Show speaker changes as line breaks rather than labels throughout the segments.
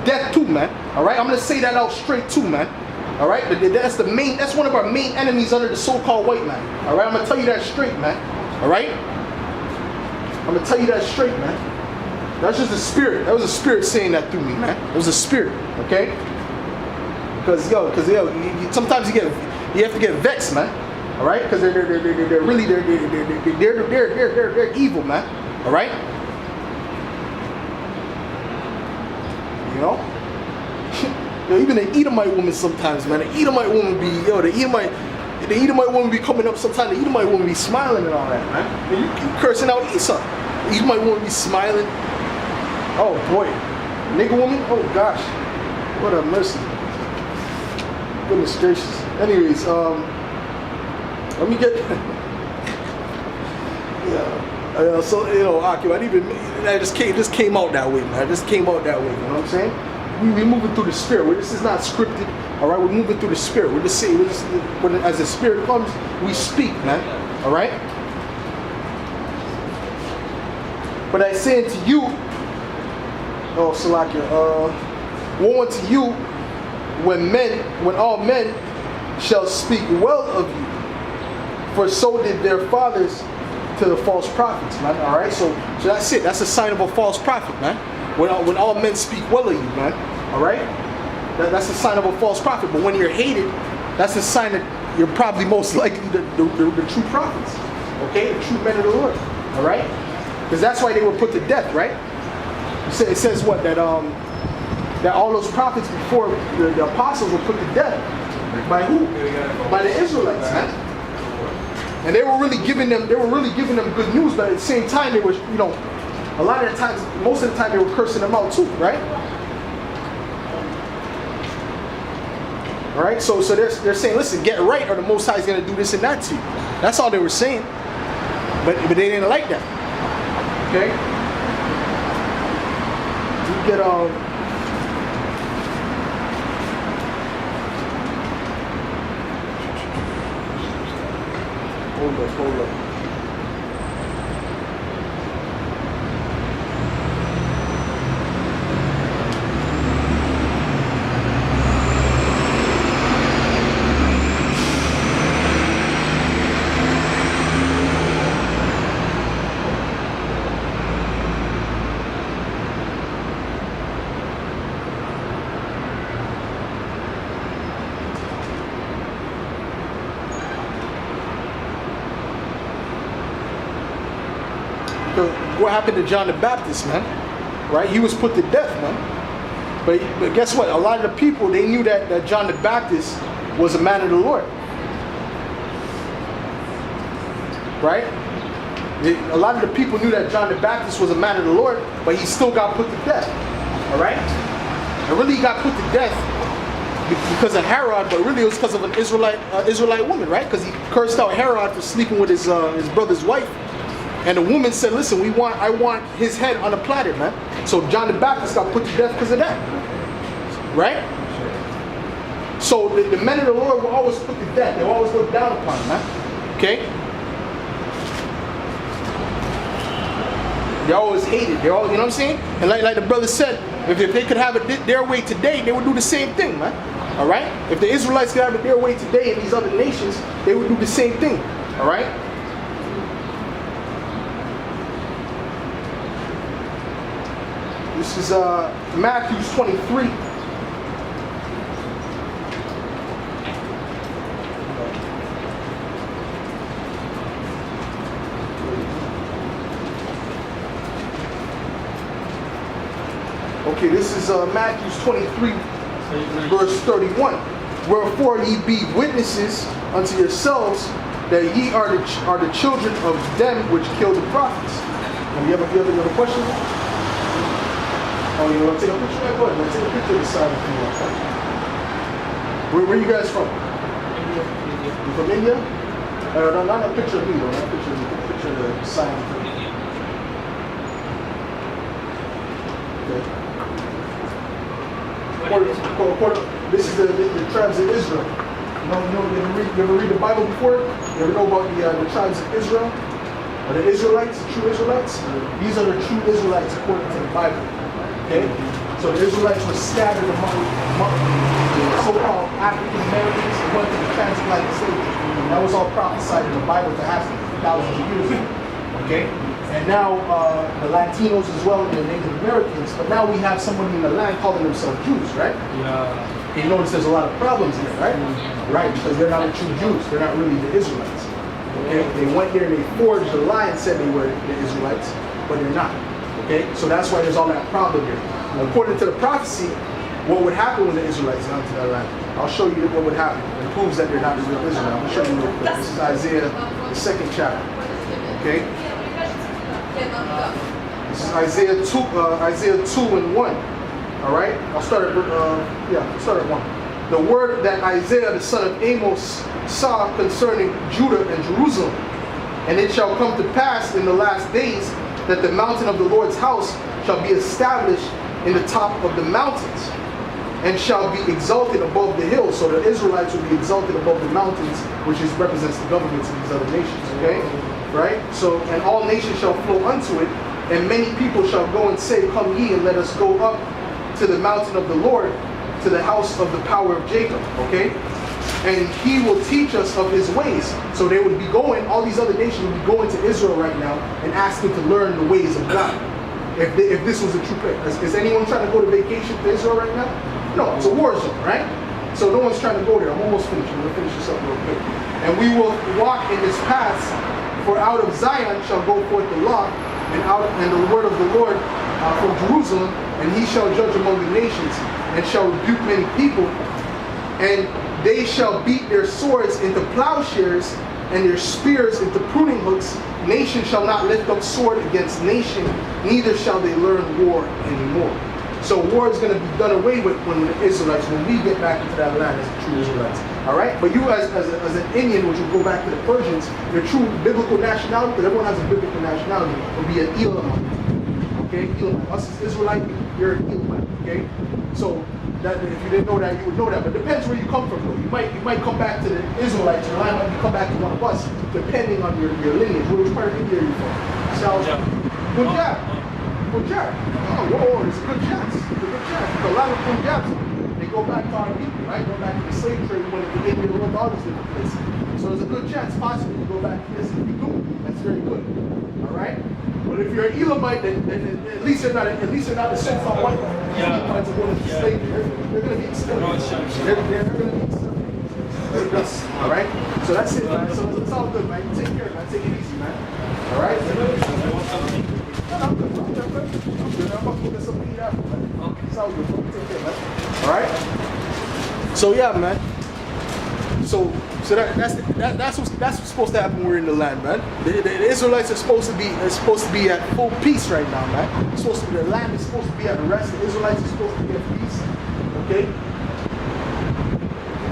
death too, man. All right, I'm gonna say that out straight too, man. All right, that's one of our main enemies under the so-called white man. All right, I'm gonna tell you that straight, man. All right, I'm gonna tell you that straight, man. That's just a spirit. That was a spirit saying that through me, man. It was a spirit, okay? Because sometimes you have to get vexed, man. All right, because they're evil, man. All right, you know. Even the Edomite woman sometimes, man. The Edomite woman be the Edomite woman be coming up sometimes. The Edomite woman be smiling and all that, man. And you cursing out Esau. The Edomite woman be smiling. Oh boy, nigga woman. Oh gosh, what a mercy. Goodness gracious. Anyways, let me get. Yeah. So Aki, that just came out that way, man. It just came out that way. You know what I'm saying? We're moving through the spirit. This is not scripted. All right, we're moving through the spirit. We're just saying, as the spirit comes, we speak, man. All right. But I say unto you, oh Salakia, woe unto you when all men shall speak well of you, for so did their fathers to the false prophets, man. All right, so that's it. That's a sign of a false prophet, man. When all men speak well of you, man. All right, that's a sign of a false prophet. But when you're hated, that's a sign that you're probably most likely the true prophets. Okay, the true men of the Lord. All right, because that's why they were put to death, right? It says what that all those prophets before the apostles were put to death by who? By the Israelites, man. And they were really giving them good news, but at the same time they were, a lot of the times, most of the time they were cursing them out too, right? All right, so they're saying, listen, get right, or the Most High is going to do this and that to you. That's all they were saying, but they didn't like that. Okay, you get hold up. What happened to John the Baptist, man? Right? He was put to death, man. But guess what? A lot of the people, they knew that John the Baptist was a man of the Lord. Right? A lot of the people knew that John the Baptist was a man of the Lord, but he still got put to death. All right? And really he got put to death because of Herod, but really it was because of an Israelite woman, right? Because he cursed out Herod for sleeping with his brother's wife. And the woman said, listen, I want his head on a platter, man. So John the Baptist got put to death because of that. Right? So the men of the Lord were always put to death. They were always looked down upon, man. Okay? They're always hated. They're all, you know what I'm saying? And like the brother said, if they could have it their way today, they would do the same thing, man. All right? If the Israelites could have it their way today in these other nations, they would do the same thing. All right? This is Matthew 23. Okay, this is Matthew 23, verse 31. Wherefore ye be witnesses unto yourselves that ye are the children of them which killed the prophets. And you have another question? Oh, you want to take a picture? Yeah, go ahead, man. Take a picture of the sign if you want. Where are you guys from? India. You from India? No, not a picture of me, though. Not a picture of me. Take a picture of the sign. Okay. This is the tribes of Israel. You ever read the Bible before? You ever know about the tribes of Israel? Or the Israelites, the true Israelites? These are the true Israelites according to the Bible. Okay? So the Israelites were scattered among the so-called African Americans who went to the transatlantic slave trade. That was all prophesied in the Bible to happen thousands of years ago. Okay? And now the Latinos as well, and the Native Americans, but now we have somebody in the land calling themselves Jews, right?
Yeah.
And you notice there's a lot of problems there, right? Right, because they're not the true Jews. They're not really the Israelites. Okay? They went there and they forged a lie and said they were the Israelites, but they're not. Okay? So that's why there's all that problem here. According to the prophecy, what would happen when the Israelites got into that land? I'll show you what would happen. It proves that they're not the real Israel. I'm going to show you real quick. This is Isaiah, the 2nd chapter. Okay? This is Isaiah 2 and 1. All right? I'll start at 1. The word that Isaiah the son of Amos saw concerning Judah and Jerusalem. And it shall come to pass in the last days that the mountain of the Lord's house shall be established in the top of the mountains, and shall be exalted above the hills. So the Israelites will be exalted above the mountains, which represents the governments of these other nations. Okay? Right? So, and all nations shall flow unto it, and many people shall go and say, Come ye, and let us go up to the mountain of the Lord, to the house of the power of Jacob. Okay? And he will teach us of his ways. So they would be going, all these other nations would be going to Israel right now and asking to learn the ways of God. If this was a true place. Is anyone trying to go to vacation to Israel right now? No, it's a war zone, right? So no one's trying to go there. I'm almost finished. I'm going to finish this up real quick. And we will walk in his paths, for out of Zion shall go forth the law, and the word of the Lord from Jerusalem, and he shall judge among the nations, and shall rebuke many people, and they shall beat their swords into plowshares, and their spears into pruning hooks. Nation shall not lift up sword against nation, neither shall they learn war anymore. So war is going to be done away with when the Israelites, when we get back into that land as the true Israelites. All right? But you as an Indian, which will go back to the Persians, your true biblical nationality, because everyone has a biblical nationality, will be an Elamite. Okay? Elamite. Us as Israelite, you're an Elamite. Okay? So that if you didn't know that, you would know that. But it depends where you come from, though. You might come back to the Israelites, your line might come back to one of us, depending on your lineage. Which part of India are you from? South. Punjab. Punjab. Oh, whoa, there's a good chance. There's a good chance. Because a lot of Punjabs, they go back to our people, right? Go back to the slave trade when they India and all these different places. So there's a good chance, possibly, you go back to this. If you do, that's very good. All right? But if you're an Elamite, then at least you're not the so-called white man. Elamites are going to slave. They're going to be exterminated. They're going to be exterminated. All right? So that's it, man. So it's all good, man. Take care, man. Take it easy, man. All right? I'm good, bro. I'm good. I'm about to get something to eat after, man. It's all good, bro. Take care, man. All right? So, yeah, man. So that's what's supposed to happen when we're in the land, man. The Israelites are supposed to be at full peace right now, man. The land is supposed to be at rest. The Israelites are supposed to be at peace. Okay?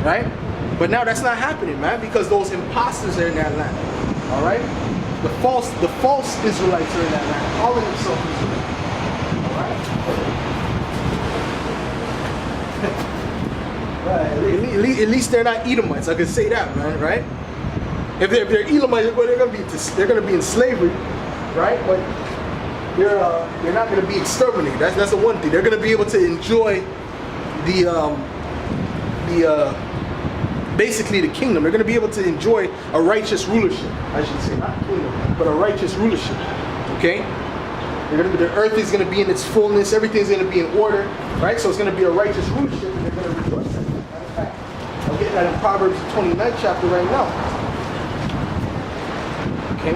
Right? But now that's not happening, man, because those imposters are in that land. All right? The false Israelites are in that land, calling themselves Israelites. All right? Right. At least they're not Edomites. I can say that, man. Right? If they're Edomites, they're gonna be in slavery, right? But they're not gonna be exterminated. That's the one thing. They're gonna be able to enjoy basically the kingdom. They're gonna be able to enjoy a righteous rulership. I should say, not kingdom, but a righteous rulership. Okay? The earth is gonna be in its fullness. Everything's gonna be in order, right? So it's gonna be a righteous rulership, and they're gonna rejoice. I'm getting that in Proverbs 29th chapter right now. Okay?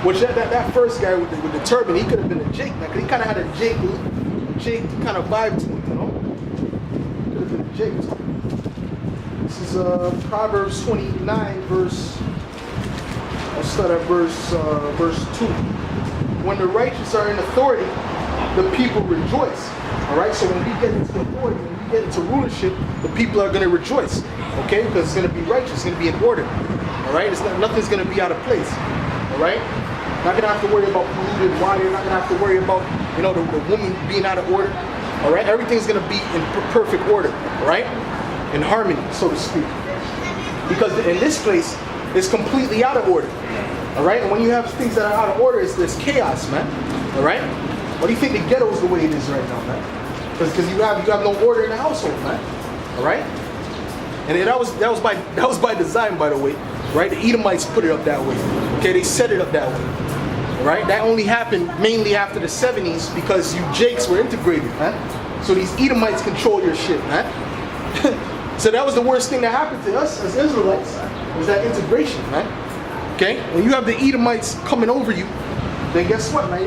Which that first guy with the turban, he could have been a Jake. Like, he kind of had a Jake kind of vibe to him, you know? Could have been a Jake. This is Proverbs 29, I'll start at verse 2. When the righteous are in authority, the people rejoice. All right? So when we get into authority, when we get into rulership, the people are going to rejoice. Okay? Because it's going to be righteous. It's going to be in order. All right? Nothing's going to be out of place. All right? Not going to have to worry about polluted water. You're not going to have to worry about, the woman being out of order. All right? Everything's going to be in perfect order. All right? In harmony, so to speak. Because in this place, it's completely out of order. All right? And when you have things that are out of order, there's chaos, man. All right? What do you think the ghetto is the way it is right now, man? because you have no order in the household, man. All right. And that was by design, by the way, right? The Edomites put it up that way. Okay, they set it up that way. All right. That only happened mainly after the 70s because you Jakes were integrated, man. So these Edomites control your shit, man. So that was the worst thing that happened to us as Israelites, was that integration, man. Okay? When you have the Edomites coming over you, then guess what, man?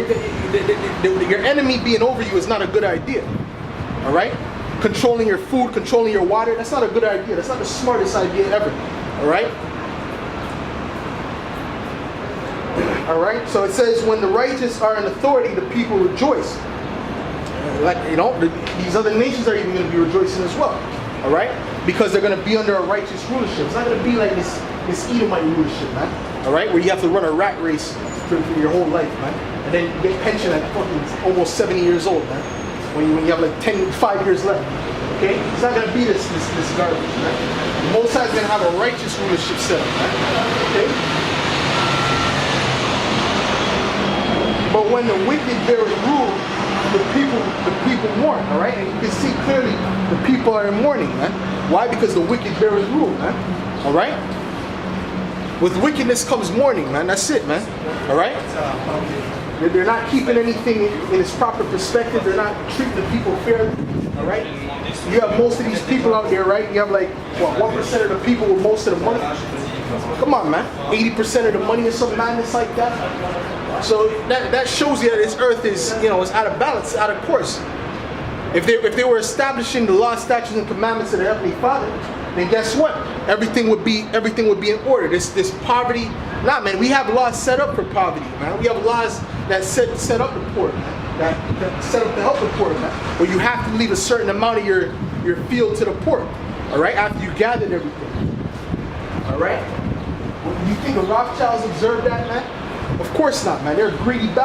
Your enemy being over you is not a good idea. All right? Controlling your food, controlling your water, that's not a good idea. That's not the smartest idea ever. All right? All right? So it says, when the righteous are in authority, the people rejoice. Like, you know, these other nations are even going to be rejoicing as well. All right? Because they're going to be under a righteous rulership. It's not going to be like this Edomite rulership, man. All right? Where you have to run a rat race for your whole life, man. And then you get pension at fucking almost 70 years old, man. When you have like 5 years left. Okay? It's not going to be this garbage, man. The Most High is going to have a righteous rulership set up, man. Okay? But when the wicked bear rule, the people mourn, all right? And you can see clearly the people are in mourning, man. Why? Because the wicked bear rule, man. All right? With wickedness comes mourning, man. That's it, man. All right? They're not keeping anything in its proper perspective. They're not treating the people fairly, all right? You have most of these people out there, right? You have like, what, 1% of the people with most of the money? Come on, man. 80% of the money or some madness like that. So that shows you that this earth is, you know, it's out of balance, out of course. If they were establishing the law, statutes, and commandments of their Heavenly Father, then guess what? Everything would be in order. This poverty, nah, man. We have laws set up for poverty, man. We have laws that set up the poor, man. That set up to help the poor, man. Where you have to leave a certain amount of your field to the poor, all right? After you gathered everything, all right. You think the Rothschilds observed that, man? Of course not, man. They're greedy bastards.